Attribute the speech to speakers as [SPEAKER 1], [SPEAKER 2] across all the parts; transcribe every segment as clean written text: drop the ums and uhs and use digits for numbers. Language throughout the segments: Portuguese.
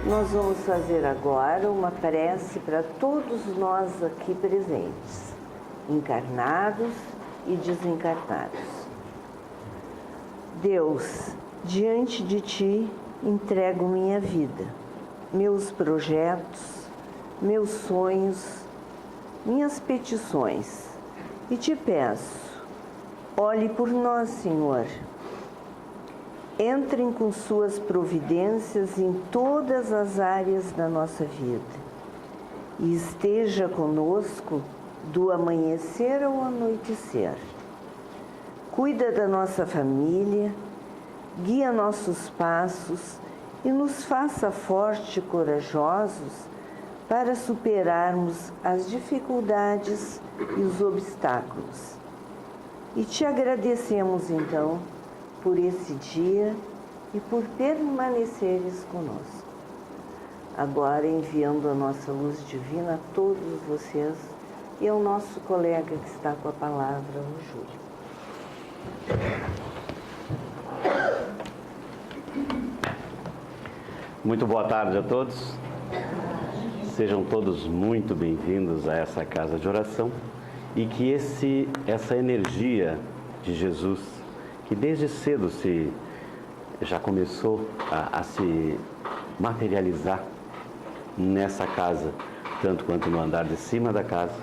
[SPEAKER 1] Nós vamos fazer agora uma prece para todos nós aqui presentes, encarnados e desencarnados. Deus, diante de Ti entrego minha vida, meus projetos, meus sonhos, minhas petições e Te peço, olhe por nós, Senhor. Entrem com suas providências em todas as áreas da nossa vida e esteja conosco do amanhecer ao anoitecer. Cuida da nossa família, guia nossos passos e nos faça fortes e corajosos para superarmos as dificuldades e os obstáculos. E Te agradecemos então por esse dia e por permaneceres conosco. Agora enviando a nossa luz divina a todos vocês e ao nosso colega que está com a palavra, o Júlio.
[SPEAKER 2] Muito boa tarde a todos. Sejam todos muito bem-vindos a essa casa de oração e que essa energia de Jesus, que desde cedo já começou a se materializar nessa casa, tanto quanto no andar de cima da casa,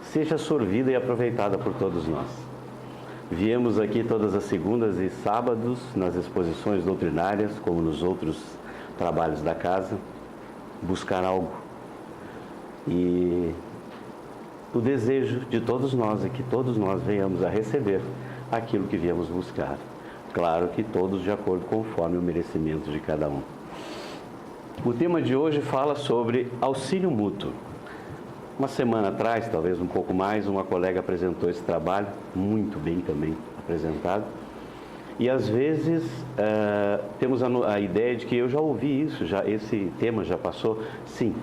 [SPEAKER 2] seja sorvida e aproveitada por todos nós. Viemos aqui todas as segundas e sábados nas exposições doutrinárias, como nos outros trabalhos da casa, buscar algo. E o desejo de todos nós é que todos nós venhamos a receber aquilo que viemos buscar. Claro que todos de acordo conforme o merecimento de cada um. O tema de hoje fala sobre auxílio mútuo. Uma semana atrás, talvez um pouco mais, uma colega apresentou esse trabalho, muito bem também apresentado. E às vezes temos a ideia de que eu já ouvi isso, esse tema já passou. Sim,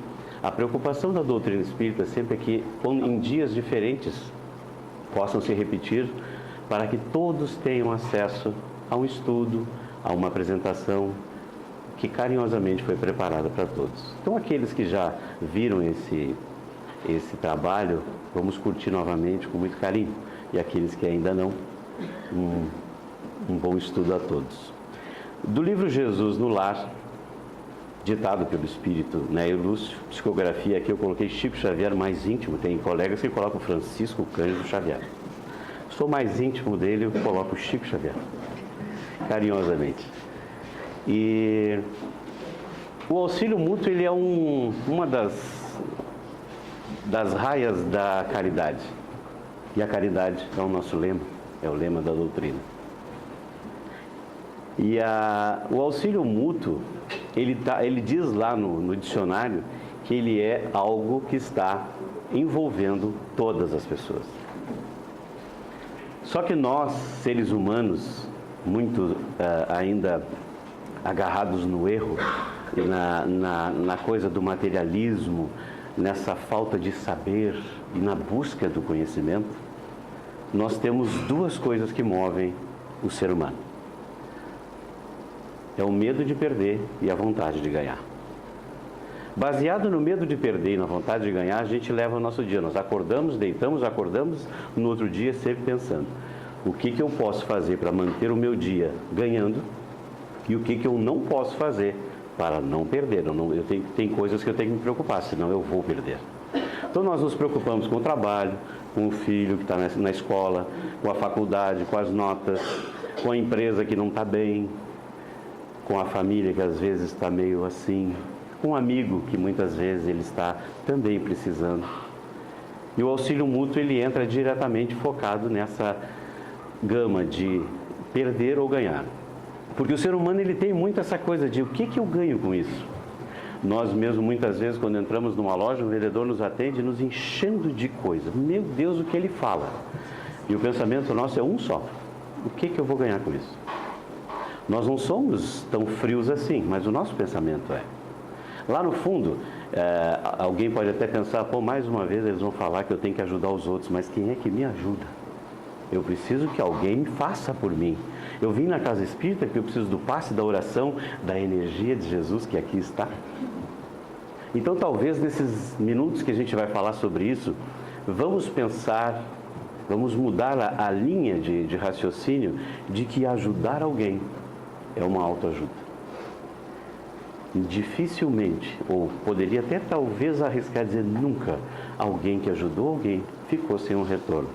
[SPEAKER 2] a preocupação da doutrina espírita sempre é que em dias diferentes possam se repetir para que todos tenham acesso a um estudo, a uma apresentação que carinhosamente foi preparada para todos. Então aqueles que já viram esse trabalho, vamos curtir novamente com muito carinho. E aqueles que ainda não, um bom estudo a todos. Do livro Jesus no Lar, ditado pelo Espírito Néio Lúcio, psicografia, aqui eu coloquei Chico Xavier mais íntimo, tem colegas que colocam Francisco Cândido Xavier. Sou mais íntimo dele, eu coloco Chico Xavier, carinhosamente. E o auxílio mútuo, ele é uma das raias da caridade. E a caridade é o nosso lema, é o lema da doutrina. E o auxílio mútuo, ele diz lá no dicionário que ele é algo que está envolvendo todas as pessoas. Só que nós, seres humanos, muito ainda agarrados no erro, e na coisa do materialismo, nessa falta de saber e na busca do conhecimento, nós temos duas coisas que movem o ser humano. É o medo de perder e a vontade de ganhar. Baseado no medo de perder e na vontade de ganhar, a gente leva o nosso dia. Nós acordamos, deitamos, acordamos, no outro dia sempre pensando: o que eu posso fazer para manter o meu dia ganhando e o que eu não posso fazer para não perder. Tem coisas que eu tenho que me preocupar, senão eu vou perder. Então nós nos preocupamos com o trabalho, com o filho que está na escola, com a faculdade, com as notas, com a empresa que não está bem, com a família que às vezes está meio assim, com um amigo que muitas vezes ele está também precisando. E o auxílio mútuo, ele entra diretamente focado nessa gama de perder ou ganhar. Porque o ser humano, ele tem muito essa coisa de o que eu ganho com isso? Nós mesmo, muitas vezes, quando entramos numa loja, o vendedor nos atende nos enchendo de coisa. Meu Deus, o que ele fala? E o pensamento nosso é um só: o que eu vou ganhar com isso? Nós não somos tão frios assim, mas o nosso pensamento é. Lá no fundo, alguém pode até pensar: pô, mais uma vez eles vão falar que eu tenho que ajudar os outros, mas quem é que me ajuda? Eu preciso que alguém faça por mim. Eu vim na casa espírita porque eu preciso do passe, da oração, da energia de Jesus que aqui está. Então, talvez nesses minutos que a gente vai falar sobre isso, vamos pensar, vamos mudar a linha de raciocínio de que ajudar alguém é uma autoajuda. Dificilmente, ou poderia até talvez arriscar dizer nunca, alguém que ajudou alguém ficou sem um retorno.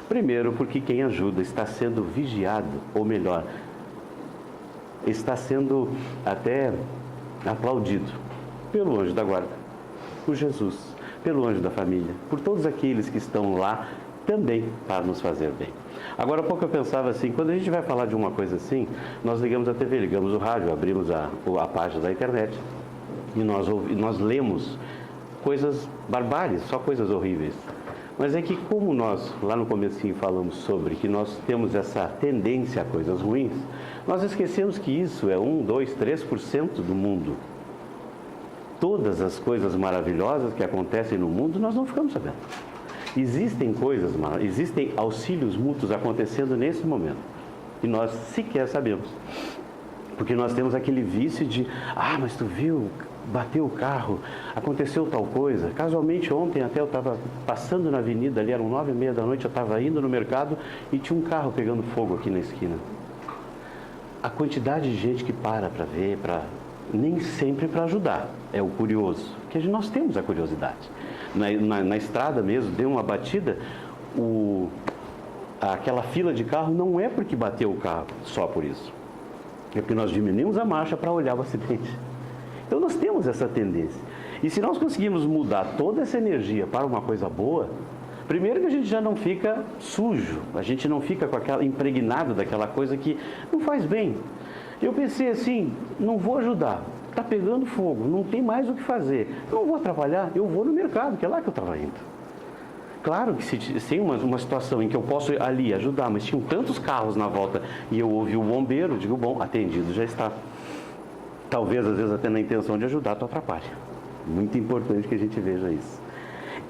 [SPEAKER 2] Primeiro, porque quem ajuda está sendo vigiado, ou melhor, está sendo até aplaudido pelo anjo da guarda, por Jesus, pelo anjo da família, por todos aqueles que estão lá também para nos fazer bem. Agora, há pouco eu pensava assim, quando a gente vai falar de uma coisa assim, nós ligamos a TV, ligamos o rádio, abrimos a página da internet e nós lemos coisas barbáries, só coisas horríveis. Mas é que como nós, lá no comecinho, falamos sobre que nós temos essa tendência a coisas ruins, nós esquecemos que isso é 1, 2, 3% do mundo. Todas as coisas maravilhosas que acontecem no mundo, nós não ficamos sabendo. Existem auxílios mútuos acontecendo nesse momento e nós sequer sabemos. Porque nós temos aquele vício de, mas tu viu, bateu o carro, aconteceu tal coisa. Casualmente ontem até eu estava passando na avenida, ali eram 9h30 da noite, eu estava indo no mercado e tinha um carro pegando fogo aqui na esquina. A quantidade de gente que para ver, nem sempre para ajudar, é o curioso, porque nós temos a curiosidade. Na estrada mesmo, deu uma batida, aquela fila de carro não é porque bateu o carro, só por isso. É porque nós diminuímos a marcha para olhar o acidente. Então nós temos essa tendência. E se nós conseguirmos mudar toda essa energia para uma coisa boa, primeiro que a gente já não fica sujo, a gente não fica com aquela impregnado daquela coisa que não faz bem. Eu pensei assim, não vou ajudar, está pegando fogo, não tem mais o que fazer. Eu não vou atrapalhar, eu vou no mercado, que é lá que eu estava indo. Claro que se tem uma situação em que eu posso ali ajudar, mas tinham tantos carros na volta e eu ouvi o bombeiro, digo, bom, atendido já está. Talvez, às vezes, até na intenção de ajudar, tu atrapalha. Muito importante que a gente veja isso.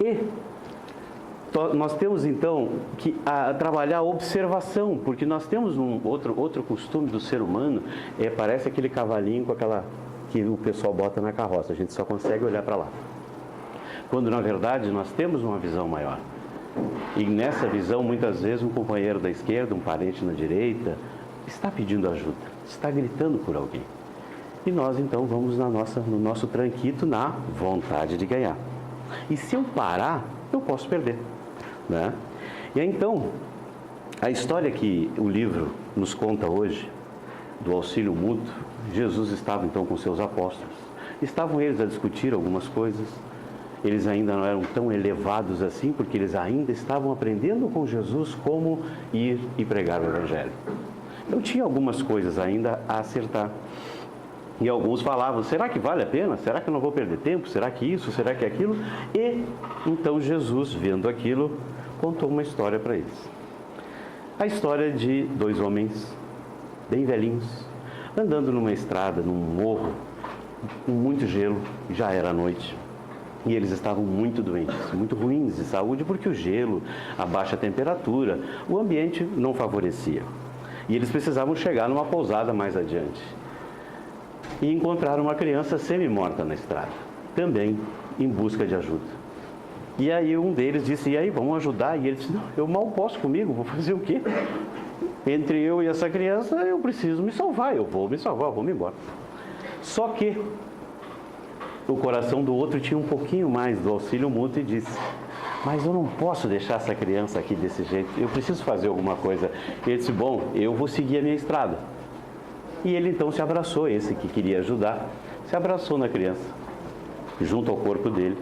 [SPEAKER 2] E nós temos, então, que trabalhar a observação, porque nós temos outro costume do ser humano, parece aquele cavalinho com aquela que o pessoal bota na carroça, a gente só consegue olhar para lá. Quando, na verdade, nós temos uma visão maior. E nessa visão, muitas vezes, um companheiro da esquerda, um parente na direita, está pedindo ajuda, está gritando por alguém. E nós, então, vamos no nosso tranquito, na vontade de ganhar. E se eu parar, eu posso perder, né? E aí, então, a história que o livro nos conta hoje, do auxílio mútuo, Jesus estava, então, com seus apóstolos. Estavam eles a discutir algumas coisas. Eles ainda não eram tão elevados assim, porque eles ainda estavam aprendendo com Jesus como ir e pregar o Evangelho. Então, tinha algumas coisas ainda a acertar. E alguns falavam, será que vale a pena? Será que eu não vou perder tempo? Será que isso? Será que aquilo? E então Jesus, vendo aquilo, contou uma história para eles. A história de dois homens bem velhinhos, andando numa estrada, num morro, com muito gelo, já era noite. E eles estavam muito doentes, muito ruins de saúde, porque o gelo, a baixa temperatura, o ambiente não favorecia. E eles precisavam chegar numa pousada mais adiante. E encontraram uma criança semi-morta na estrada, também em busca de ajuda. E aí um deles disse, e aí, vamos ajudar? E ele disse, não, eu mal posso comigo, vou fazer o quê? Entre eu e essa criança, eu preciso me salvar, eu vou me salvar, eu vou me embora. Só que o coração do outro tinha um pouquinho mais do auxílio mútuo e disse, mas eu não posso deixar essa criança aqui desse jeito, eu preciso fazer alguma coisa. E ele disse, bom, eu vou seguir a minha estrada. E ele então se abraçou, esse que queria ajudar, se abraçou na criança, junto ao corpo dele,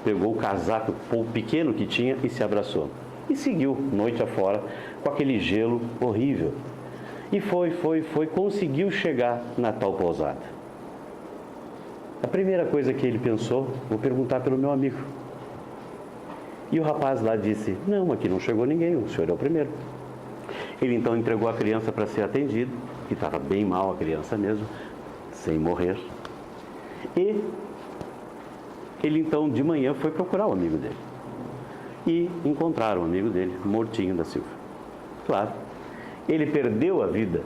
[SPEAKER 2] pegou o casaco pequeno que tinha e se abraçou. E seguiu, noite afora, com aquele gelo horrível. E foi, conseguiu chegar na tal pousada. A primeira coisa que ele pensou, vou perguntar pelo meu amigo. E o rapaz lá disse, não, aqui não chegou ninguém, o senhor é o primeiro. Ele então entregou a criança para ser atendido, que estava bem mal a criança mesmo, sem morrer. E ele então de manhã foi procurar o amigo dele. E encontraram o amigo dele, mortinho da Silva. Claro, ele perdeu a vida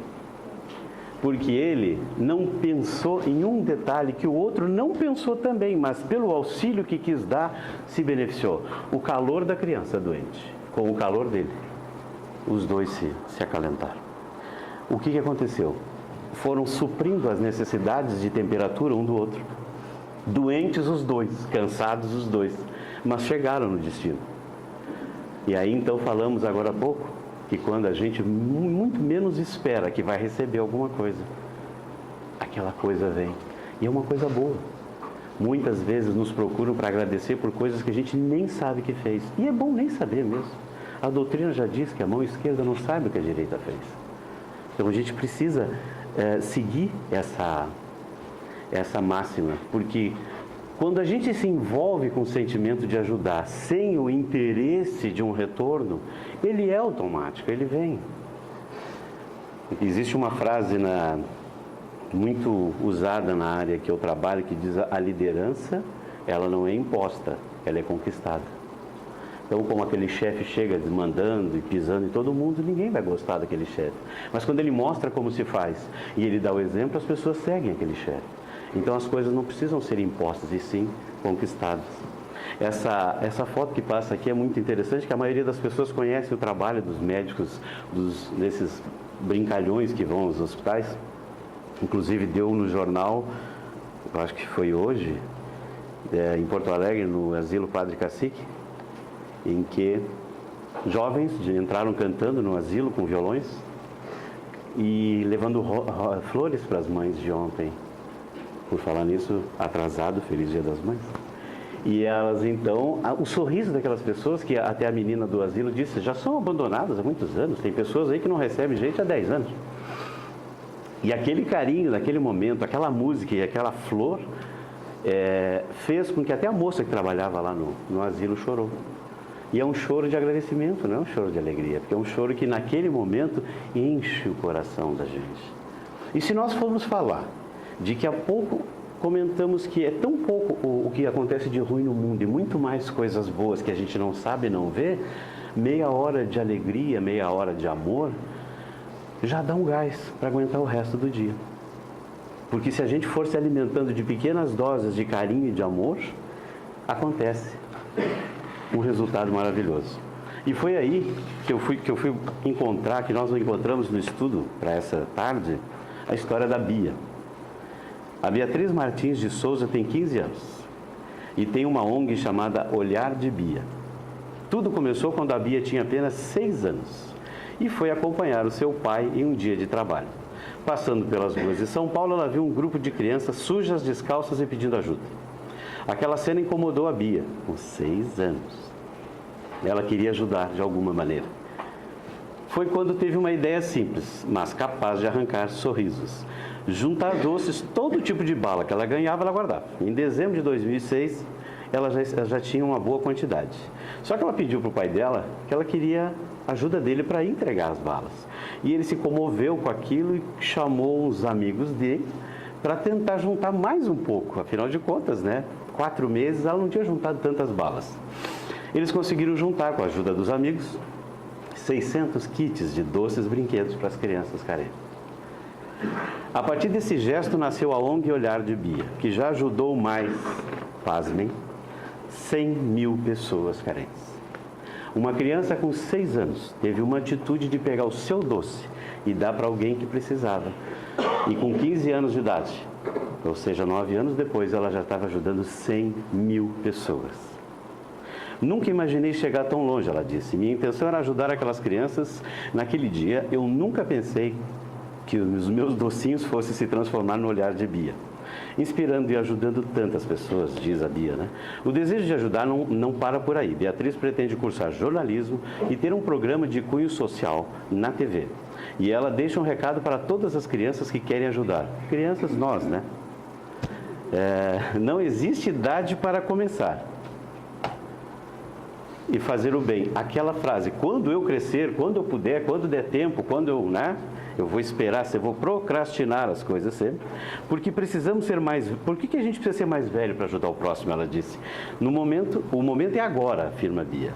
[SPEAKER 2] porque ele não pensou em um detalhe que o outro não pensou também, mas pelo auxílio que quis dar, se beneficiou. O calor da criança doente, com o calor dele, os dois se acalentaram. O que aconteceu? Foram suprindo as necessidades de temperatura um do outro. Doentes os dois, cansados os dois, mas chegaram no destino. E aí então falamos agora há pouco, que quando a gente muito menos espera que vai receber alguma coisa, aquela coisa vem. E é uma coisa boa. Muitas vezes nos procuram para agradecer por coisas que a gente nem sabe que fez. E é bom nem saber mesmo. A doutrina já diz que a mão esquerda não sabe o que a direita fez. Então a gente precisa seguir essa máxima, porque quando a gente se envolve com o sentimento de ajudar sem o interesse de um retorno, ele é automático, ele vem. Existe uma frase muito usada na área que eu trabalho que diz: a liderança, ela não é imposta, ela é conquistada. Então, como aquele chefe chega desmandando e pisando em todo mundo, ninguém vai gostar daquele chefe. Mas quando ele mostra como se faz e ele dá o exemplo, as pessoas seguem aquele chefe. Então as coisas não precisam ser impostas, e sim conquistadas. Essa foto que passa aqui é muito interessante, que a maioria das pessoas conhece o trabalho dos médicos, desses brincalhões que vão aos hospitais. Inclusive deu no jornal, eu acho que foi hoje, em Porto Alegre, no Asilo Padre Cacique, em que jovens entraram cantando no asilo com violões e levando flores para as mães de ontem. Por falar nisso, atrasado, feliz Dia das Mães. E elas então, o sorriso daquelas pessoas, que até a menina do asilo disse, já são abandonadas há muitos anos, tem pessoas aí que não recebem gente há 10 anos. E aquele carinho, naquele momento, aquela música e aquela flor, fez com que até a moça que trabalhava lá no asilo chorou. E é um choro de agradecimento, não é um choro de alegria, porque é um choro que naquele momento enche o coração da gente. E se nós formos falar de que há pouco comentamos que é tão pouco o que acontece de ruim no mundo e muito mais coisas boas que a gente não sabe, não vê, meia hora de alegria, meia hora de amor, já dá um gás para aguentar o resto do dia. Porque se a gente for se alimentando de pequenas doses de carinho e de amor, acontece um resultado maravilhoso. E foi aí que eu fui encontrar, que nós encontramos no estudo para essa tarde, a história da Bia. A Beatriz Martins de Souza tem 15 anos e tem uma ONG chamada Olhar de Bia. Tudo começou quando a Bia tinha apenas 6 anos e foi acompanhar o seu pai em um dia de trabalho. Passando pelas ruas de São Paulo, ela viu um grupo de crianças sujas, descalças e pedindo ajuda. Aquela cena incomodou a Bia, com 6 anos. Ela queria ajudar de alguma maneira. Foi quando teve uma ideia simples, mas capaz de arrancar sorrisos. Juntar doces, todo tipo de bala que ela ganhava, ela guardava. Em dezembro de 2006, ela já tinha uma boa quantidade. Só que ela pediu para o pai dela que ela queria a ajuda dele para entregar as balas. E ele se comoveu com aquilo e chamou uns amigos dele para tentar juntar mais um pouco. Afinal de contas, 4 meses ela não tinha juntado tantas balas. Eles conseguiram juntar, com a ajuda dos amigos, 600 kits de doces e brinquedos para as crianças carentes. A partir desse gesto nasceu a ONG Olhar de Bia, que já ajudou mais, pasmem, 100 mil pessoas carentes. Uma criança com 6 anos teve uma atitude de pegar o seu doce e dar para alguém que precisava. E com 15 anos de idade, ou seja, 9 anos depois, ela já estava ajudando 100 mil pessoas. Nunca imaginei chegar tão longe, ela disse. Minha intenção era ajudar aquelas crianças. Naquele dia, eu nunca pensei que os meus docinhos fossem se transformar no Olhar de Bia. Inspirando e ajudando tantas pessoas, diz a Bia, O desejo de ajudar não para por aí. Beatriz pretende cursar jornalismo e ter um programa de cunho social na TV. E ela deixa um recado para todas as crianças que querem ajudar. Crianças, nós, não existe idade para começar e fazer o bem. Aquela frase, quando eu crescer, quando eu puder, quando der tempo, quando eu vou esperar, eu vou procrastinar as coisas sempre, porque precisamos ser mais... Por que a gente precisa ser mais velho para ajudar o próximo? Ela disse. O momento é agora, afirma Bia.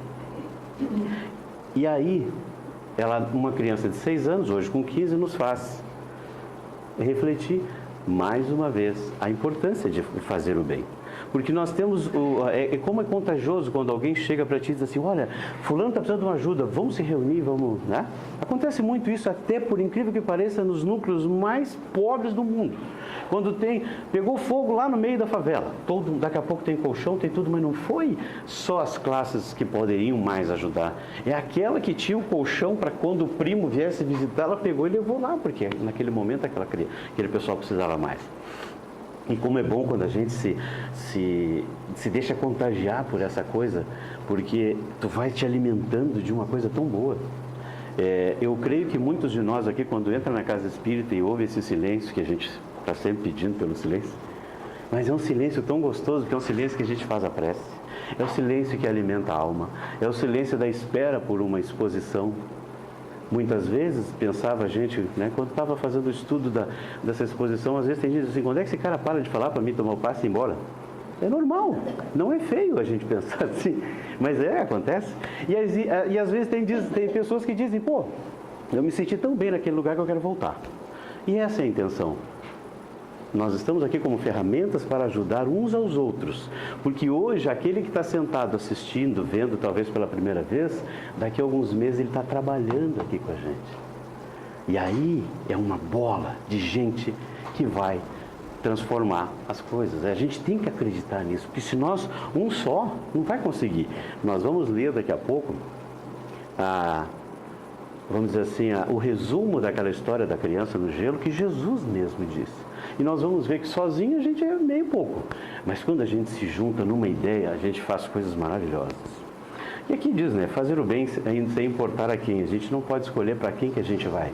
[SPEAKER 2] E aí, uma criança de 6 anos, hoje com 15, nos faz refletir mais uma vez a importância de fazer o bem. Porque nós temos, como é contagioso quando alguém chega para ti e diz assim, olha, fulano está precisando de uma ajuda, vamos se reunir, vamos, né? Acontece muito isso, até por incrível que pareça, nos núcleos mais pobres do mundo. Quando pegou fogo lá no meio da favela, daqui a pouco tem colchão, tem tudo, mas não foi só as classes que poderiam mais ajudar. É aquela que tinha o colchão para quando o primo viesse visitar, ela pegou e levou lá, porque naquele momento aquele pessoal precisava mais. E como é bom quando a gente se deixa contagiar por essa coisa, porque tu vai te alimentando de uma coisa tão boa. Eu creio que muitos de nós aqui, quando entra na casa espírita e ouve esse silêncio, que a gente está sempre pedindo pelo silêncio, mas é um silêncio tão gostoso, que é um silêncio que a gente faz a prece, é o silêncio que alimenta a alma, é o silêncio da espera por uma exposição. Muitas vezes, pensava a gente, né, quando estava fazendo o estudo dessa exposição, às vezes tem gente assim, quando é que esse cara para de falar para mim tomar o passe e ir embora? É normal, não é feio a gente pensar assim, mas acontece. E às vezes tem pessoas que dizem, pô, eu me senti tão bem naquele lugar que eu quero voltar. E essa é a intenção. Nós estamos aqui como ferramentas para ajudar uns aos outros, porque hoje aquele que está sentado assistindo, vendo talvez pela primeira vez, daqui a alguns meses ele está trabalhando aqui com a gente. E aí é uma bola de gente que vai transformar as coisas. A gente tem que acreditar nisso, porque se nós, um só, não vai conseguir. Nós vamos ler daqui a pouco vamos dizer assim, o resumo daquela história da criança no gelo que Jesus mesmo disse. E nós vamos ver que sozinho a gente é meio pouco. Mas quando a gente se junta numa ideia, a gente faz coisas maravilhosas. E aqui diz, né? Fazer o bem sem importar a quem. A gente não pode escolher para quem que a gente vai.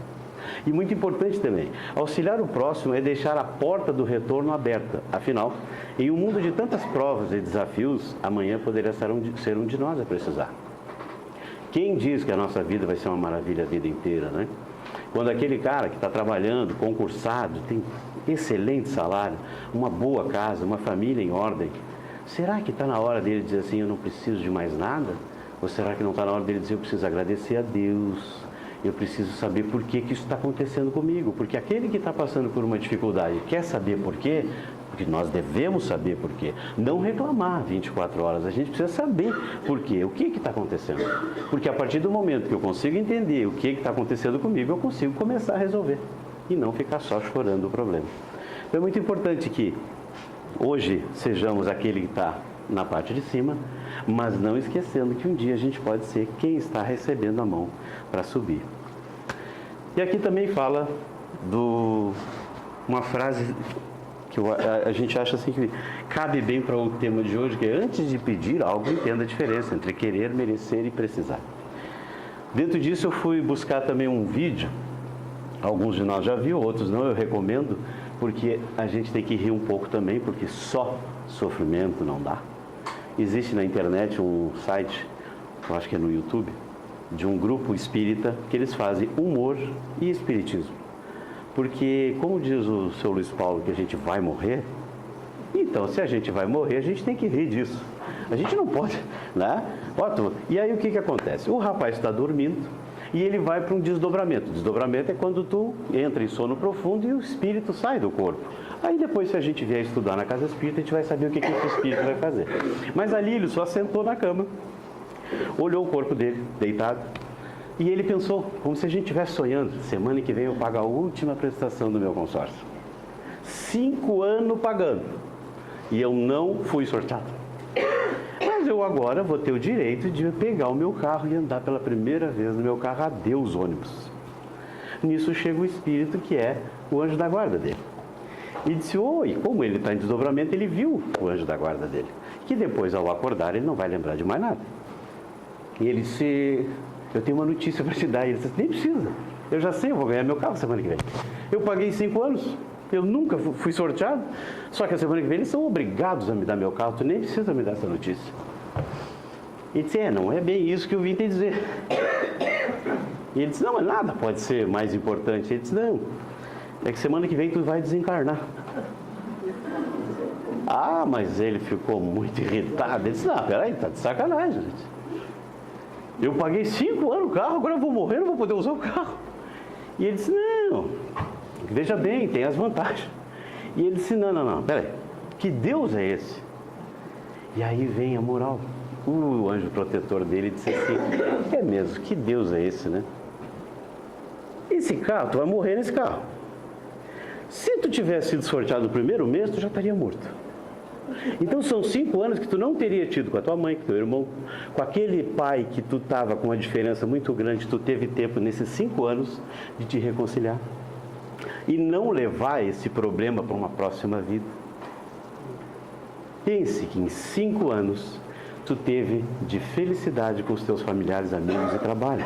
[SPEAKER 2] E muito importante também, auxiliar o próximo é deixar a porta do retorno aberta. Afinal, em um mundo de tantas provas e desafios, amanhã poderia ser um de nós a precisar. Quem diz que a nossa vida vai ser uma maravilha a vida inteira, né? Quando aquele cara que está trabalhando, concursado, tem excelente salário, uma boa casa, uma família em ordem, será que está na hora dele dizer assim, eu não preciso de mais nada? Ou será que não está na hora dele dizer, eu preciso agradecer a Deus, eu preciso saber por que isso está acontecendo comigo? Porque aquele que está passando por uma dificuldade quer saber por quê? Porque nós devemos saber por quê. Não reclamar 24 horas, a gente precisa saber por quê, o que está acontecendo. Porque a partir do momento que eu consigo entender o que está acontecendo comigo, eu consigo começar a resolver. E não ficar só chorando o problema. Então é muito importante que hoje sejamos aquele que está na parte de cima, mas não esquecendo que um dia a gente pode ser quem está recebendo a mão para subir. E aqui também fala uma frase que a gente acha assim que cabe bem para o tema de hoje, que é antes de pedir algo, entenda a diferença entre querer, merecer e precisar. Dentro disso eu fui buscar também um vídeo, alguns de nós já viram, outros não, eu recomendo, porque a gente tem que rir um pouco também, porque só sofrimento não dá. Existe na internet um site, eu acho que é no YouTube, de um grupo espírita que eles fazem humor e espiritismo. Porque, como diz o seu Luiz Paulo, que a gente vai morrer, então se a gente vai morrer, a gente tem que rir disso. A gente não pode, né? E aí o que acontece? O rapaz está dormindo e ele vai para um desdobramento. Desdobramento é quando tu entra em sono profundo e o espírito sai do corpo. Aí depois, se a gente vier estudar na casa espírita, a gente vai saber o que esse espírito vai fazer. Mas ali ele só sentou na cama, olhou o corpo dele, deitado, e ele pensou, como se a gente estivesse sonhando, semana que vem eu pago a última prestação do meu consórcio. 5 anos pagando. E eu não fui sorteado. Mas eu agora vou ter o direito de pegar o meu carro e andar pela primeira vez no meu carro, adeus ônibus. Nisso chega o espírito que é o anjo da guarda dele. E disse, oi, como ele está em desdobramento, ele viu o anjo da guarda dele. Que depois, ao acordar, ele não vai lembrar de mais nada. E ele disse, eu tenho uma notícia para te dar. E ele disse, nem precisa, eu já sei, eu vou ganhar meu carro semana que vem. Eu paguei 5 anos, eu nunca fui sorteado, só que a semana que vem eles são obrigados a me dar meu carro, tu nem precisa me dar essa notícia. E disse, não é bem isso que eu vim te dizer. E ele disse, não, mas nada pode ser mais importante. Ele disse, não, é que semana que vem tu vai desencarnar. Ah, mas ele ficou muito irritado. Ele disse, não, peraí, tá de sacanagem, gente. Eu paguei 5 anos o carro, agora eu vou morrer, não vou poder usar o carro. E ele disse, não, Veja bem, tem as vantagens. E ele disse, não, peraí, que Deus é esse? E aí vem a moral. O anjo protetor dele disse assim, é mesmo, que Deus é esse, né? Esse carro, tu vai morrer nesse carro. Se tu tivesse sido sorteado no primeiro mês, tu já estaria morto. Então são 5 anos que tu não teria tido com a tua mãe, com teu irmão, com aquele pai que tu estava com uma diferença muito grande, tu teve tempo nesses 5 anos de te reconciliar. E não levar esse problema para uma próxima vida. Pense que em 5 anos tu teve de felicidade com os teus familiares, amigos e trabalho.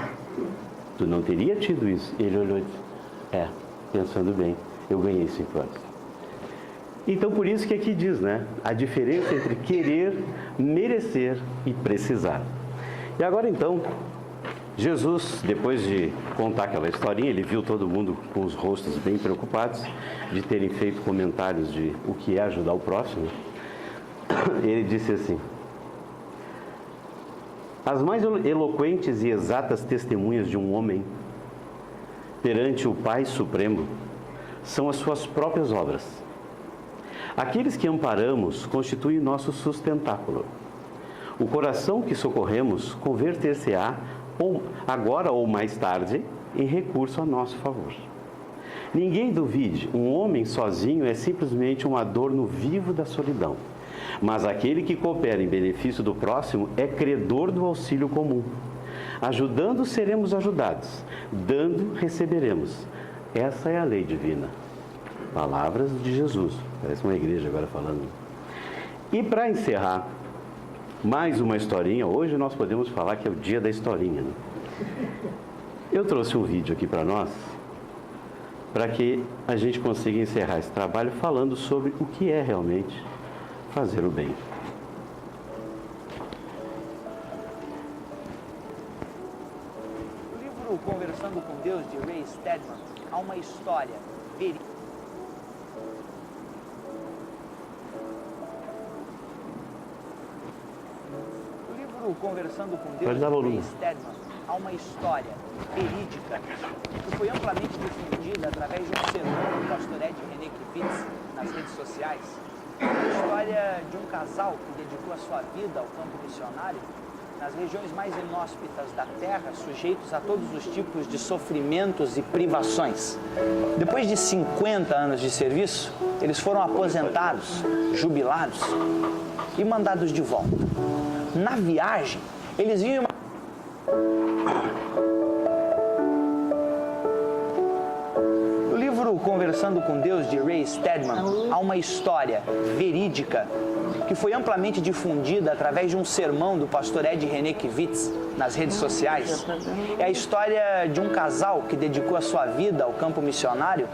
[SPEAKER 2] Tu não teria tido isso. Ele olhou e disse, pensando bem, eu ganhei 5 anos. Então por isso que aqui diz, né? A diferença entre querer, merecer e precisar. E agora então, Jesus, depois de contar aquela historinha, ele viu todo mundo com os rostos bem preocupados de terem feito comentários de o que é ajudar o próximo. Ele disse assim, as mais eloquentes e exatas testemunhas de um homem perante o Pai Supremo são as suas próprias obras. Aqueles que amparamos constituem nosso sustentáculo. O coração que socorremos converter-se-á, agora ou mais tarde, em recurso a nosso favor. Ninguém duvide, um homem sozinho é simplesmente um adorno vivo da solidão. Mas aquele que coopera em benefício do próximo é credor do auxílio comum. Ajudando, seremos ajudados. Dando, receberemos. Essa é a lei divina. Palavras de Jesus. Parece uma igreja agora falando. E para encerrar, mais uma historinha. Hoje nós podemos falar que é o dia da historinha, né? Eu trouxe um vídeo aqui para nós, para que a gente consiga encerrar esse trabalho falando sobre o que é realmente fazer o bem.
[SPEAKER 3] No livro Conversando com Deus, de Ray Stedman, há uma história verídica. No livro Conversando com Deus, de Ray Stedman, há uma história verídica que foi amplamente difundida através de um sermão do pastor Ed René Kivitz nas redes sociais. A história de um casal que dedicou a sua vida ao campo missionário nas regiões mais inóspitas da terra, sujeitos a todos os tipos de sofrimentos e privações. Depois de 50 anos de serviço, eles foram aposentados, jubilados e mandados de volta. Na viagem, eles vinham Conversando com Deus, de Ray Stedman, há uma história verídica que foi amplamente difundida através de um sermão do pastor Ed René Kivitz nas redes sociais. É a história de um casal que dedicou a sua vida ao campo missionário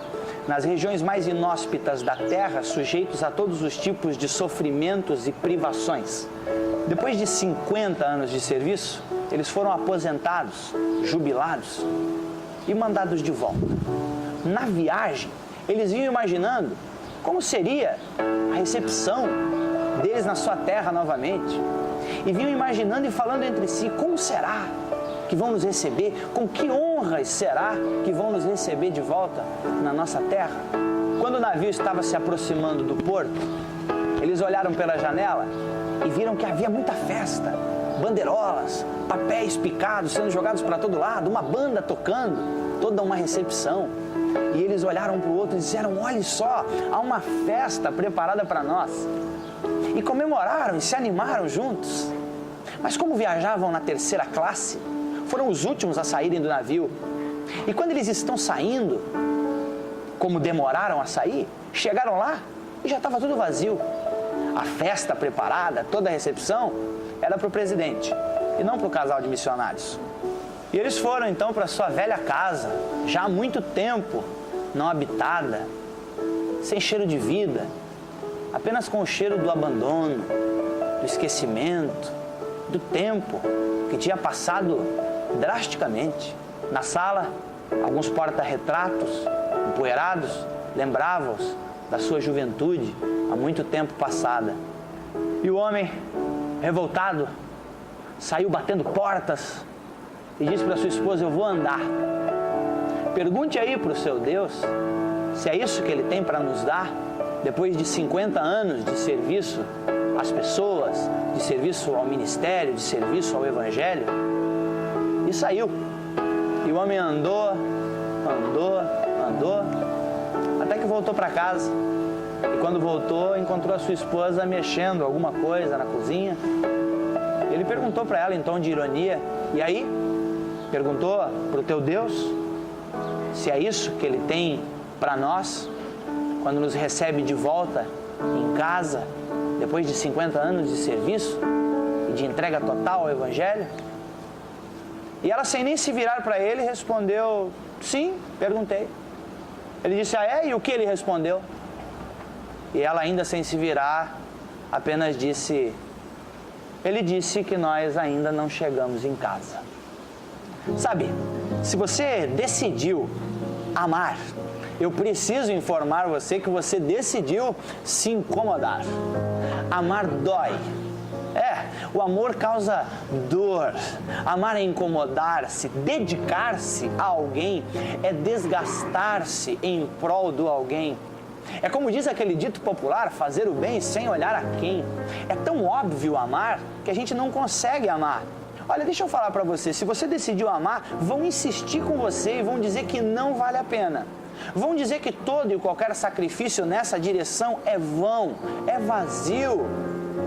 [SPEAKER 3] nas regiões mais inóspitas da terra, sujeitos a todos os tipos de sofrimentos e privações. Depois de 50 anos de serviço, eles foram aposentados, jubilados e mandados de volta. Na viagem, eles vinham imaginando como seria a recepção deles na sua terra novamente. E vinham imaginando e falando entre si, como será que vão nos receber? Com que honras será que vão nos receber de volta na nossa terra? Quando o navio estava se aproximando do porto, eles olharam pela janela e viram que havia muita festa. Bandeirolas, papéis picados sendo jogados para todo lado, uma banda tocando, toda uma recepção. E eles olharam um para o outro e disseram, olhe só, há uma festa preparada para nós. E comemoraram e se animaram juntos. Mas como viajavam na terceira classe, foram os últimos a saírem do navio. E quando eles estão saindo, como demoraram a sair, chegaram lá e já estava tudo vazio. A festa preparada, toda a recepção, era para o presidente e não para o casal de missionários. E eles foram então para sua velha casa, já há muito tempo não habitada, sem cheiro de vida, apenas com o cheiro do abandono, do esquecimento, do tempo que tinha passado drasticamente. Na sala, alguns porta-retratos empoeirados lembravam-os da sua juventude há muito tempo passada. E o homem, revoltado, saiu batendo portas e disse para sua esposa, eu vou andar. Pergunte aí para o seu Deus Se é isso que Ele tem para nos dar, depois de 50 anos de serviço às pessoas, de serviço ao ministério, de serviço ao Evangelho, e saiu. E o homem andou, até que voltou para casa. E quando voltou, encontrou a sua esposa mexendo alguma coisa na cozinha. Ele perguntou para ela em tom de ironia: e aí? Perguntou para o teu Deus se é isso que Ele tem para nós, quando nos recebe de volta em casa, depois de 50 anos de serviço e de entrega total ao Evangelho? E ela, sem nem se virar para ele, respondeu: sim, perguntei. Ele disse: ah, é? E o que ele respondeu? E ela, ainda sem se virar, apenas disse: ele disse que nós ainda não chegamos em casa. Sabe, se você decidiu amar, eu preciso informar você que você decidiu se incomodar. Amar dói. O amor causa dor. Amar é incomodar-se. Dedicar-se a alguém é desgastar-se em prol do alguém. É como diz aquele dito popular: fazer o bem sem olhar a quem. É tão óbvio amar que a gente não consegue amar. Olha, deixa eu falar para você, se você decidiu amar, vão insistir com você e vão dizer que não vale a pena. Vão dizer que todo e qualquer sacrifício nessa direção é vão, é vazio,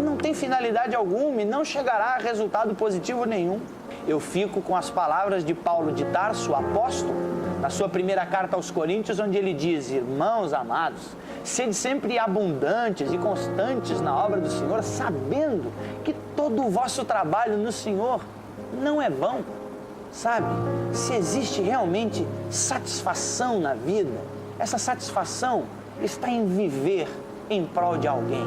[SPEAKER 3] não tem finalidade alguma e não chegará a resultado positivo nenhum. Eu fico com as palavras de Paulo de Tarso, apóstolo, na sua primeira carta aos Coríntios, onde ele diz: irmãos amados, sede sempre abundantes e constantes na obra do Senhor, sabendo que todo o vosso trabalho no Senhor não é vão. Sabe, se existe realmente satisfação na vida, essa satisfação está em viver em prol de alguém,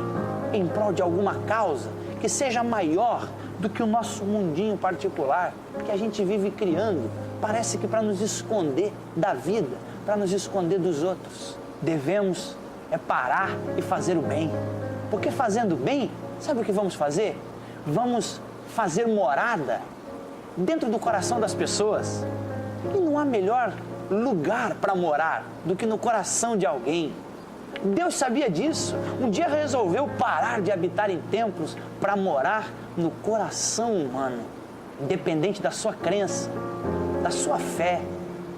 [SPEAKER 3] em prol de alguma causa que seja maior do que o nosso mundinho particular que a gente vive criando, parece que para nos esconder da vida, para nos esconder dos outros. Devemos parar e fazer o bem, porque fazendo bem, sabe o que vamos fazer? Vamos fazer morada dentro do coração das pessoas. E não há melhor lugar para morar do que no coração de alguém. Deus sabia disso. Um dia resolveu parar de habitar em templos para morar no coração humano, independente da sua crença, da sua fé,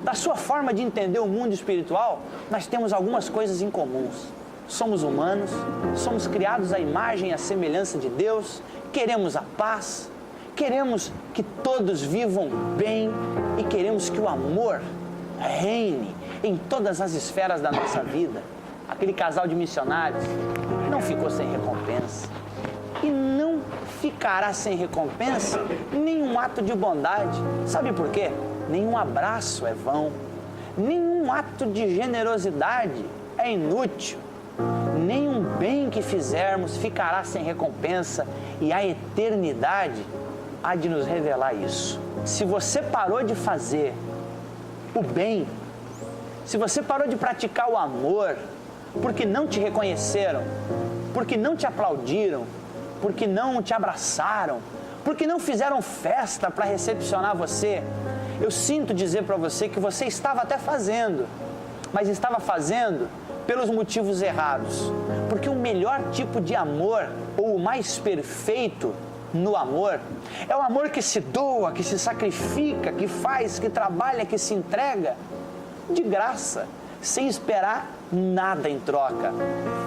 [SPEAKER 3] da sua forma de entender o mundo espiritual. Nós temos algumas coisas em comuns. Somos humanos, somos criados à imagem e à semelhança de Deus, queremos a paz, queremos que todos vivam bem e queremos que o amor reine em todas as esferas da nossa vida. Aquele casal de missionários não ficou sem recompensa e não ficará sem recompensa nenhum ato de bondade. Sabe por quê? Nenhum abraço é vão, nenhum ato de generosidade é inútil, nenhum bem que fizermos ficará sem recompensa, e a eternidade há de nos revelar isso. Se você parou de fazer o bem, se você parou de praticar o amor, porque não te reconheceram, porque não te aplaudiram, porque não te abraçaram, porque não fizeram festa para recepcionar você, eu sinto dizer para você que você estava até fazendo, mas estava fazendo pelos motivos errados. Porque o melhor tipo de amor, ou o mais perfeito no amor, é o amor que se doa, que se sacrifica, que faz, que trabalha, que se entrega de graça, sem esperar nada em troca.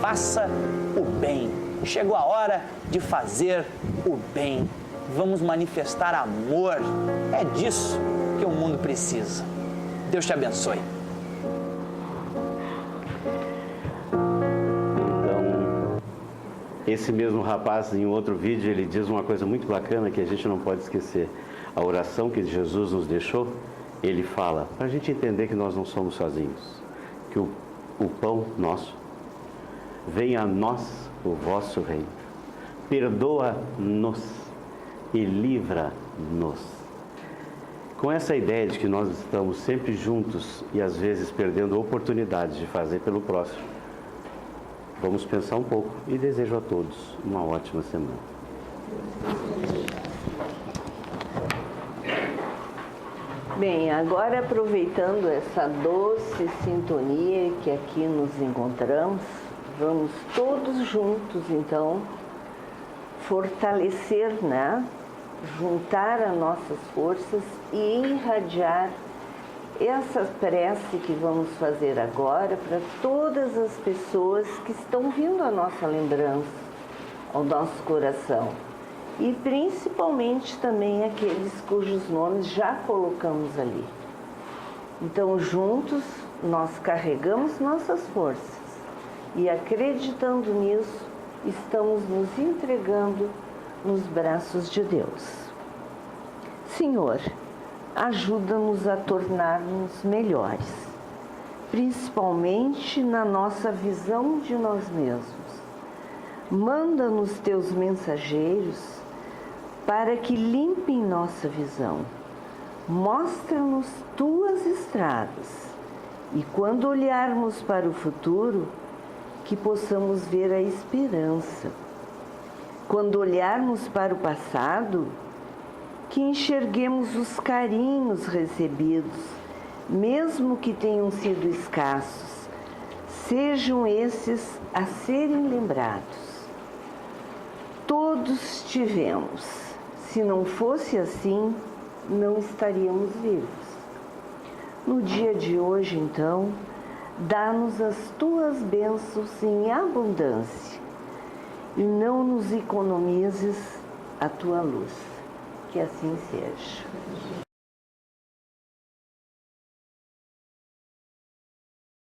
[SPEAKER 3] Faça o bem. Chegou a hora de fazer o bem. Vamos manifestar amor. É disso que o mundo precisa. Deus te abençoe.
[SPEAKER 2] Então, esse mesmo rapaz, em outro vídeo, ele diz uma coisa muito bacana que a gente não pode esquecer. A oração que Jesus nos deixou, ele fala, para a gente entender que nós não somos sozinhos, que o pão nosso, venha a nós o vosso reino, perdoa-nos e livra-nos. Com essa ideia de que nós estamos sempre juntos e às vezes perdendo oportunidades de fazer pelo próximo, vamos pensar um pouco e desejo a todos uma ótima semana.
[SPEAKER 1] Bem, agora aproveitando essa doce sintonia que aqui nos encontramos, vamos todos juntos então fortalecer, né? Juntar as nossas forças e irradiar essa prece que vamos fazer agora para todas as pessoas que estão vindo à nossa lembrança, ao nosso coração. E principalmente também aqueles cujos nomes já colocamos ali. Então, juntos, nós carregamos nossas forças e, acreditando nisso, estamos nos entregando nos braços de Deus. Senhor, ajuda-nos a tornar-nos melhores, principalmente na nossa visão de nós mesmos. Manda-nos teus mensageiros para que limpem nossa visão. Mostra-nos tuas estradas e, quando olharmos para o futuro, que possamos ver a esperança. Quando olharmos para o passado, que enxerguemos os carinhos recebidos, mesmo que tenham sido escassos, sejam esses a serem lembrados. Todos tivemos. Se não fosse assim, não estaríamos vivos. No dia de hoje, então, dá-nos as tuas bênçãos em abundância e não nos economizes a tua luz. Que assim seja.